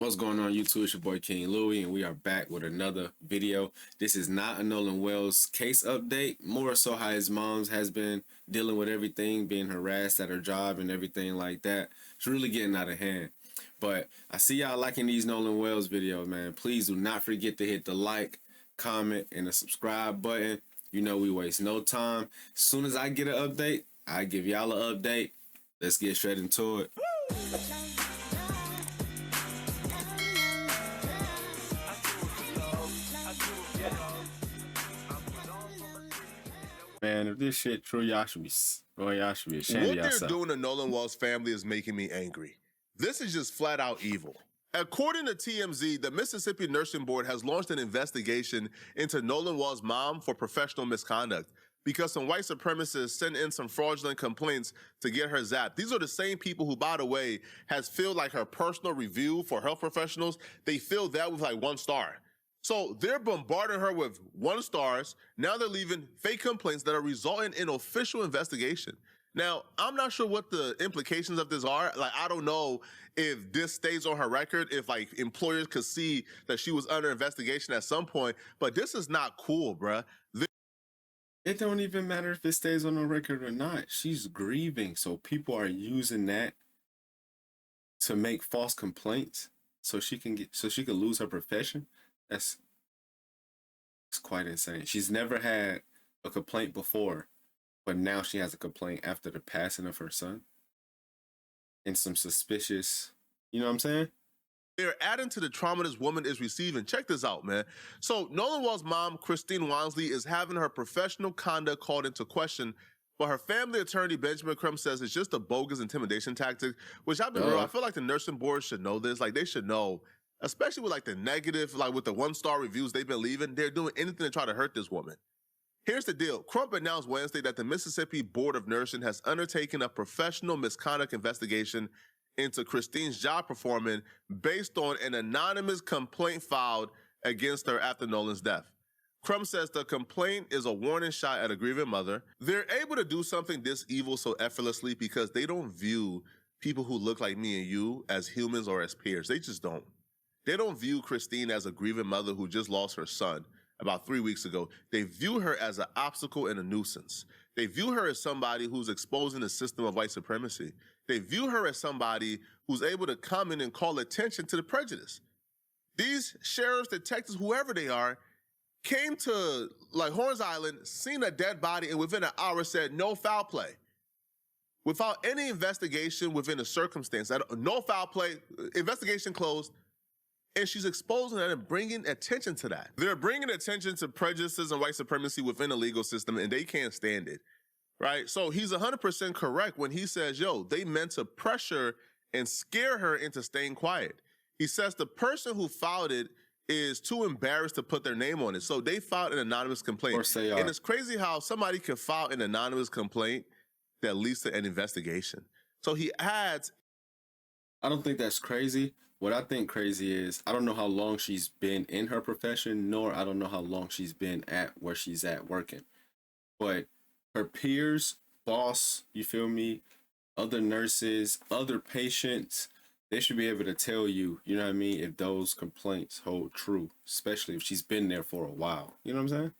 What's going on YouTube? It's your boy King Louie, and we are back with another video. This is not a Nolan Wells case update, more so how his mom's has been dealing with everything, being harassed at her job and everything like that. It's really getting out of hand. But I see y'all liking these Nolan Wells videos, man. Please do not forget to hit the like, comment, and the subscribe button. You know we waste no time. As soon as I get an update, I give y'all an update. Let's get straight into it. Man, if this shit true, y'all should be ashamed of What they're yourself. doing to Nolan Wells' family is making me angry. This is just flat out evil. According to TMZ, the Mississippi Nursing Board has launched an investigation into Nolan Wells' mom for professional misconduct because some white supremacists sent in some fraudulent complaints to get her zapped. These are the same people who, by the way, has filled like her personal review for health professionals. They filled that with like 1 star. So they're bombarding her with 1 stars. Now they're leaving fake complaints that are resulting in official investigation. Now, I'm not sure what the implications of this are. Like, I don't know if this stays on her record, if like employers could see that she was under investigation at some point, but this is not cool, bruh. It don't even matter if it stays on the record or not. She's grieving, so people are using that to make false complaints so she can lose her profession. It's quite insane. She's never had a complaint before, but now she has a complaint after the passing of her son. And some suspicious, you know what I'm saying? They're adding to the trauma this woman is receiving. Check this out, man. So Nolan Wells' mom, Christine Wansley, is having her professional conduct called into question, but her family attorney, Benjamin Crumb, says it's just a bogus intimidation tactic, which I've been real. I feel like the nursing board should know this. Like, they should know, especially with like the negative, like with the 1-star reviews they've been leaving. They're doing anything to try to hurt this woman. Here's the deal. Crump announced Wednesday that the Mississippi Board of Nursing has undertaken a professional misconduct investigation into Christine's job performance based on an anonymous complaint filed against her after Nolan's death. Crump says the complaint is a warning shot at a grieving mother. They're able to do something this evil so effortlessly because they don't view people who look like me and you as humans or as peers. They just don't. They don't view Christine as a grieving mother who just lost her son about 3 weeks ago. They view her as an obstacle and a nuisance. They view her as somebody who's exposing the system of white supremacy. They view her as somebody who's able to come in and call attention to the prejudice. These sheriffs, detectives, whoever they are, came to like Horns Island, seen a dead body, and within an hour said no foul play. Without any investigation within a circumstance, no foul play, investigation closed. And she's exposing that and bringing attention to that. They're bringing attention to prejudices and white supremacy within the legal system, and they can't stand it, right? So he's 100% correct when he says, yo, they meant to pressure and scare her into staying quiet. He says the person who filed it is too embarrassed to put their name on it, so they filed an anonymous complaint. Of course they are. And it's crazy how somebody can file an anonymous complaint that leads to an investigation. So he adds, I don't think that's crazy. What I think crazy is, I don't know how long she's been in her profession, nor I don't know how long she's been at where she's at working. But her peers, boss, you feel me, other nurses, other patients, they should be able to tell you, you know what I mean, if those complaints hold true, especially if she's been there for a while. You know what I'm saying?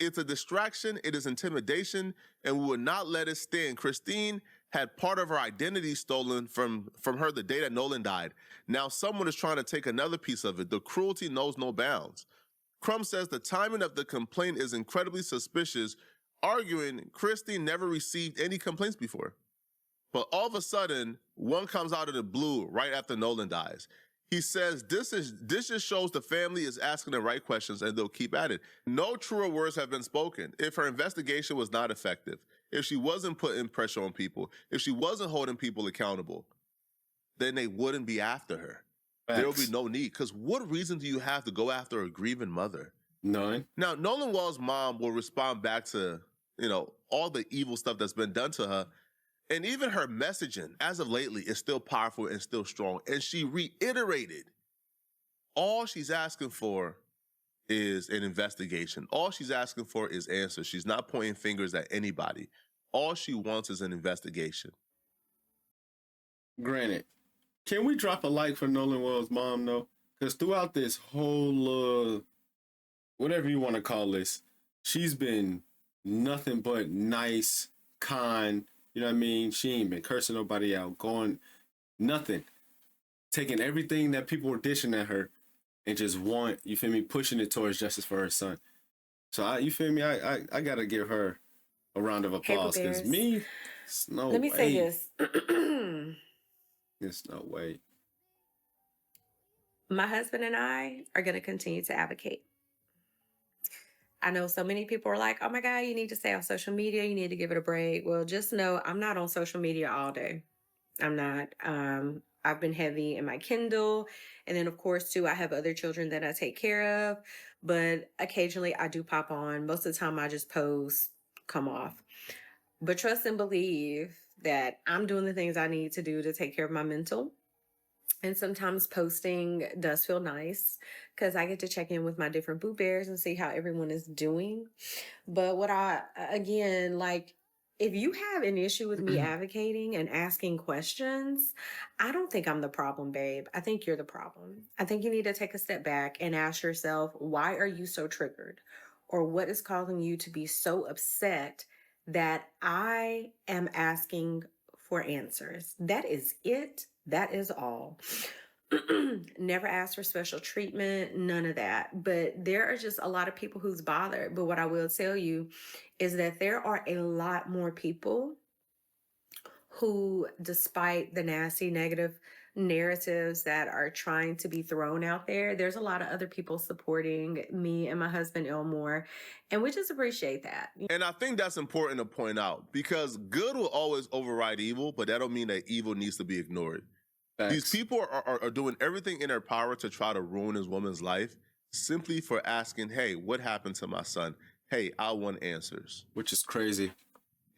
it's a distraction, it is intimidation, and we will not let it stand. Christine had part of her identity stolen from her the day that Nolan died. Now someone is trying to take another piece of it. The cruelty knows no bounds. Crumb says the timing of the complaint is incredibly suspicious, arguing Christine never received any complaints before. But all of a sudden, one comes out of the blue right after Nolan dies. He says this just shows the family is asking the right questions and they'll keep at it. No truer words have been spoken. If her investigation was not effective, if she wasn't putting pressure on people, if she wasn't holding people accountable, then they wouldn't be after her. Facts. There will be no need. Because what reason do you have to go after a grieving mother? None. Now, Nolan Wells' mom will respond back to, all the evil stuff that's been done to her. And even her messaging, as of lately, is still powerful and still strong. And she reiterated, all she's asking for is an investigation. All she's asking for is answers. She's not pointing fingers at anybody. All she wants is an investigation. Granted, Can we drop a like for Nolan Wells' mom though? Because throughout this whole whatever you want to call this, she's been nothing but nice, kind. You know what I mean? She ain't been cursing nobody out, going nothing, taking everything that people were dishing at her and just you feel me, pushing it towards justice for her son. So you feel me? I gotta give her a round of applause because me, it's no way. Let me say this. There's no way. My husband and I are going to continue to advocate. I know so many people are like, oh my God, you need to stay on social media. You need to give it a break. Well, just know I'm not on social media all day. I'm not. I've been heavy in my Kindle. And then, of course, too, I have other children that I take care of. But occasionally I do pop on. Most of the time I just post, come off. But trust and believe that I'm doing the things I need to do to take care of my mental. And sometimes posting does feel nice because I get to check in with my different Boo Bears and see how everyone is doing. But if you have an issue with me advocating and asking questions, I don't think I'm the problem, babe. I think you're the problem. I think you need to take a step back and ask yourself, why are you so triggered? Or what is causing you to be so upset that I am asking for answers? That is it. That is all. Never ask for special treatment, none of that. But there are just a lot of people who's bothered. But what I will tell you is that there are a lot more people who, despite the nasty, negative narratives that are trying to be thrown out there, there's a lot of other people supporting me and my husband Elmore, and we just appreciate that. And I think that's important to point out because good will always override evil, but that don't mean that evil needs to be ignored. Facts. These people are doing everything in their power to try to ruin this woman's life simply for asking, hey, what happened to my son? Hey, I want answers. Which is crazy.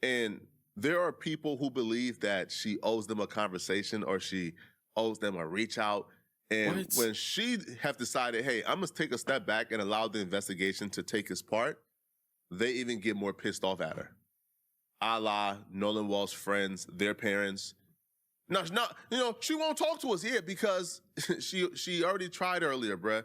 And there are people who believe that she owes them a conversation or she owes them a reach out. And when she have decided, hey, I'm going to take a step back and allow the investigation to take its part, they even get more pissed off at her. A la Nolan Wells' friends, their parents. No, she won't talk to us yet because she already tried earlier, bruh.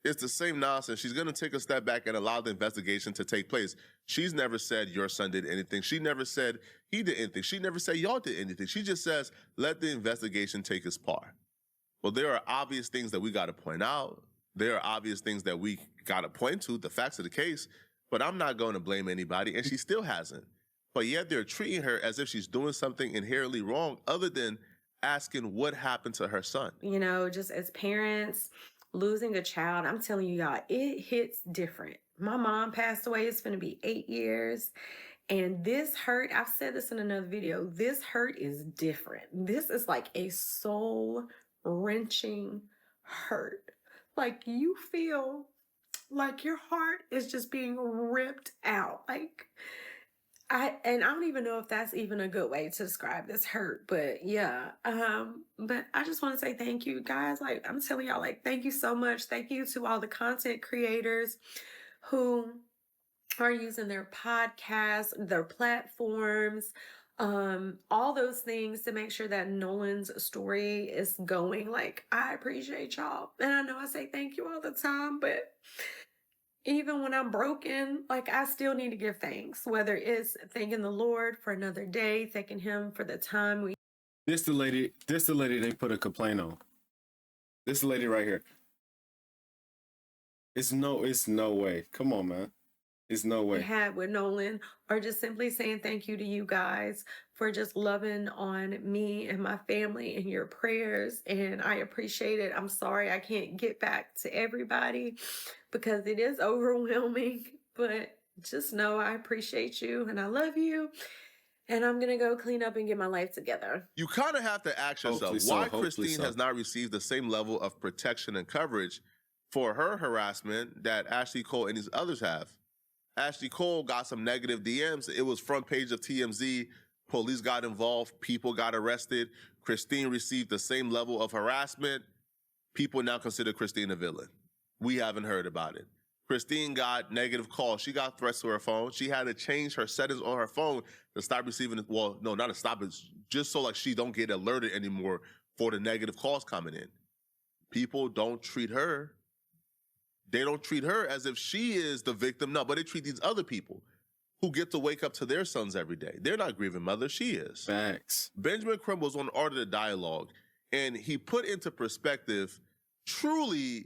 It's the same nonsense. She's going to take a step back and allow the investigation to take place. She's never said your son did anything. She never said he did anything. She never said y'all did anything. She just says, let the investigation take its part. Well, there are obvious things that we got to point out. There are obvious things that we got to point to, the facts of the case, but I'm not going to blame anybody, and she still hasn't. But yet they're treating her as if she's doing something inherently wrong other than asking what happened to her son. You know, just as parents, losing a child, I'm telling you y'all, it hits different. My mom passed away. It's going to be 8 years. And this hurt, I've said this in another video, this hurt is different. This is like a soul-wrenching hurt. Like you feel like your heart is just being ripped out. I don't even know if that's even a good way to describe this hurt, but yeah. But I just want to say thank you guys. Like I'm telling y'all, like, thank you so much. Thank you to all the content creators who are using their podcasts, their platforms, all those things to make sure that Nolan's story is going. Like, I appreciate y'all. And I know I say thank you all the time, but even when I'm broken, like I still need to give thanks, whether it's thanking the Lord for another day, thanking him for the time we. This the lady they put a complaint on. This lady right here. It's no way. Come on, man. It's no way. Had with Nolan, or just simply saying thank you to you guys for just loving on me and my family and your prayers. And I appreciate it. I'm sorry I can't get back to everybody because it is overwhelming, but just know I appreciate you and I love you. And I'm going to go clean up and get my life together. You kind of have to ask yourself why Christine has not received the same level of protection and coverage for her harassment that Ashley Cole and these others have. Ashley Cole got some negative DMs. It was front page of TMZ. Police got involved. People got arrested. Christine received the same level of harassment. People now consider Christine a villain. We haven't heard about it. Christine got negative calls. She got threats to her phone. She had to change her settings on her phone to stop receiving it. Well, no, not to stop it. Just so like she don't get alerted anymore for the negative calls coming in. People don't treat her. They don't treat her as if she is the victim. No, but they treat these other people who get to wake up to their sons every day. They're not grieving mother. She is. Facts. Benjamin Crumb was on Art of the Dialogue, and he put into perspective truly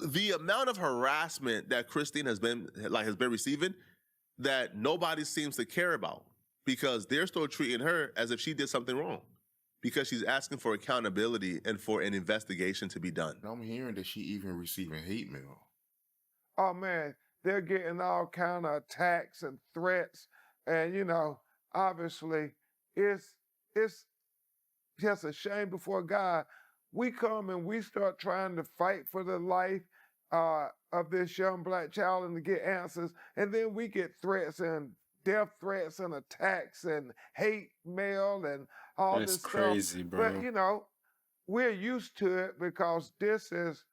the amount of harassment that Christine has been receiving that nobody seems to care about, because they're still treating her as if she did something wrong, because she's asking for accountability and for an investigation to be done. I'm hearing that she even receiving hate mail. Oh man, they're getting all kind of attacks and threats, and obviously, it's just a shame before God. We come and we start trying to fight for the life of this young black child and to get answers, and then we get threats and death threats and attacks and hate mail and all That's this crazy, stuff. bro. But we're used to it because this is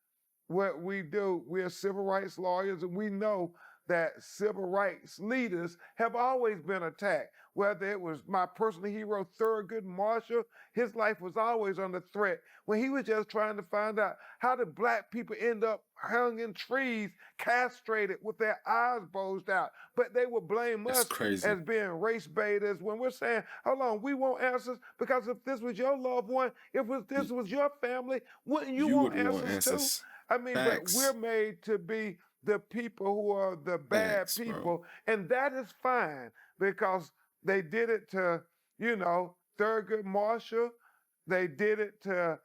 what we do. We're civil rights lawyers, and we know that civil rights leaders have always been attacked. Whether it was my personal hero, Thurgood Marshall, his life was always under threat when he was just trying to find out how did black people end up hung in trees, castrated with their eyes bulged out. But they would blame That's us crazy. as being race baiters when we're saying, hold on, we want answers, because if this was your loved one, this was your family, wouldn't you want wouldn't answers too? I mean, Facts. but we're made to be the people who are the bad Facts, bro. people, and that is fine, because they did it to, Thurgood Marshall, they did it to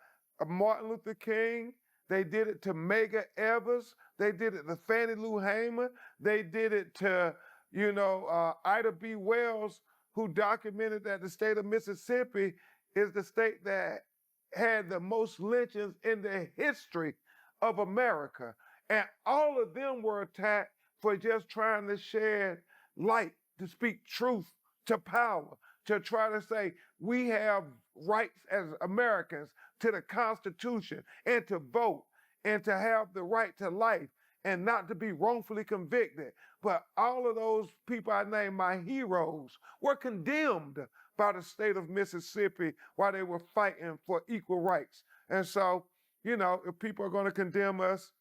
Martin Luther King, they did it to Medgar Evers, they did it to Fannie Lou Hamer, they did it to, Ida B. Wells, who documented that the state of Mississippi is the state that had the most lynchings in the history of America. And all of them were attacked for just trying to shed light, to speak truth to power, to try to say we have rights as Americans to the Constitution and to vote and to have the right to life and not to be wrongfully convicted. But all of those people I named my heroes were condemned by the state of Mississippi while they were fighting for equal rights. And so, if people are going to condemn us,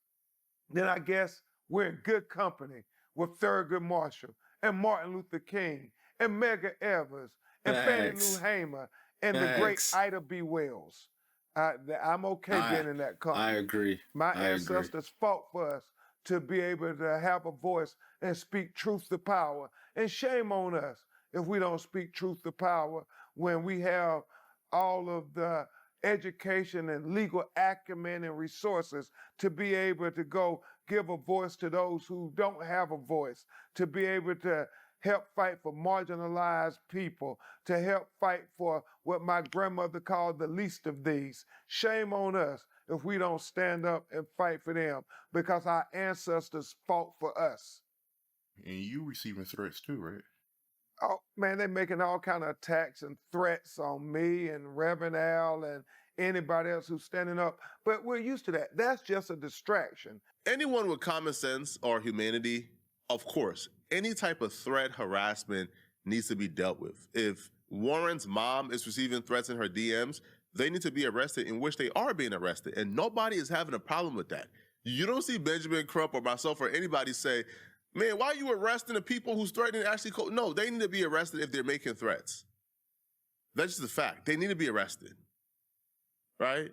then I guess we're in good company with Thurgood Marshall and Martin Luther King and Medgar Evers and Fannie Lou Hamer and the great Ida B. Wells. I'm okay being in that company. I agree. My ancestors fought for us to be able to have a voice and speak truth to power. And shame on us if we don't speak truth to power when we have all of the education and legal acumen and resources to be able to go give a voice to those who don't have a voice, to be able to help fight for marginalized people, to help fight for what my grandmother called the least of these. Shame on us if we don't stand up and fight for them, because our ancestors fought for us. And you receiving threats too, right? Oh man, they're making all kind of attacks and threats on me and Reverend Al and anybody else who's standing up. But we're used to that. That's just a distraction. Anyone with common sense or humanity, of course, any type of threat, harassment needs to be dealt with. If Warren's mom is receiving threats in her DMs, they need to be arrested, in which they are being arrested. And nobody is having a problem with that. You don't see Benjamin Crump or myself or anybody say, man, why are you arresting the people who's threatening Ashley Cole? No, they need to be arrested if they're making threats. That's just a fact. They need to be arrested, right?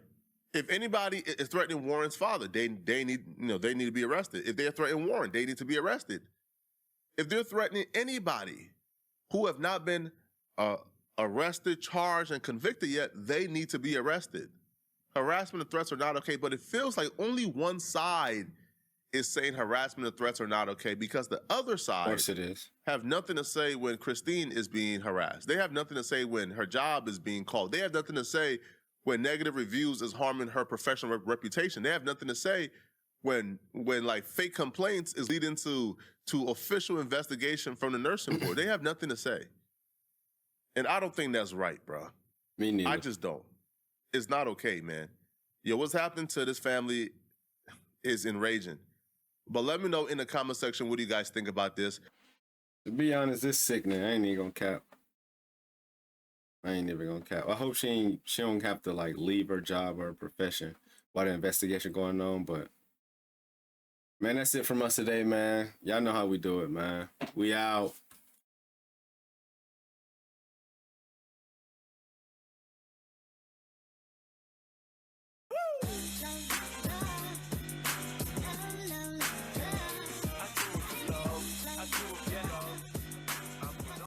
If anybody is threatening Warren's father, they need to be arrested. If they're threatening Warren, they need to be arrested. If they're threatening anybody who have not been arrested, charged, and convicted yet, they need to be arrested. Harassment and threats are not okay, but it feels like only one side is saying harassment and threats are not okay, because the other side, Of course it is, have nothing to say when Christine is being harassed. They have nothing to say when her job is being called. They have nothing to say when negative reviews is harming her professional reputation. They have nothing to say when like fake complaints is leading to official investigation from the nursing board. They have nothing to say. And I don't think that's right, bro. Me neither. I just don't. It's not okay, man. Yo, what's happening to this family is enraging. But let me know in the comment section, what do you guys think about this? To be honest, it's sickening. I ain't even gonna cap. I ain't even gonna cap. I hope she don't have to like leave her job or her profession while the investigation going on. But man, that's it from us today, man. Y'all know how we do it, man. We out.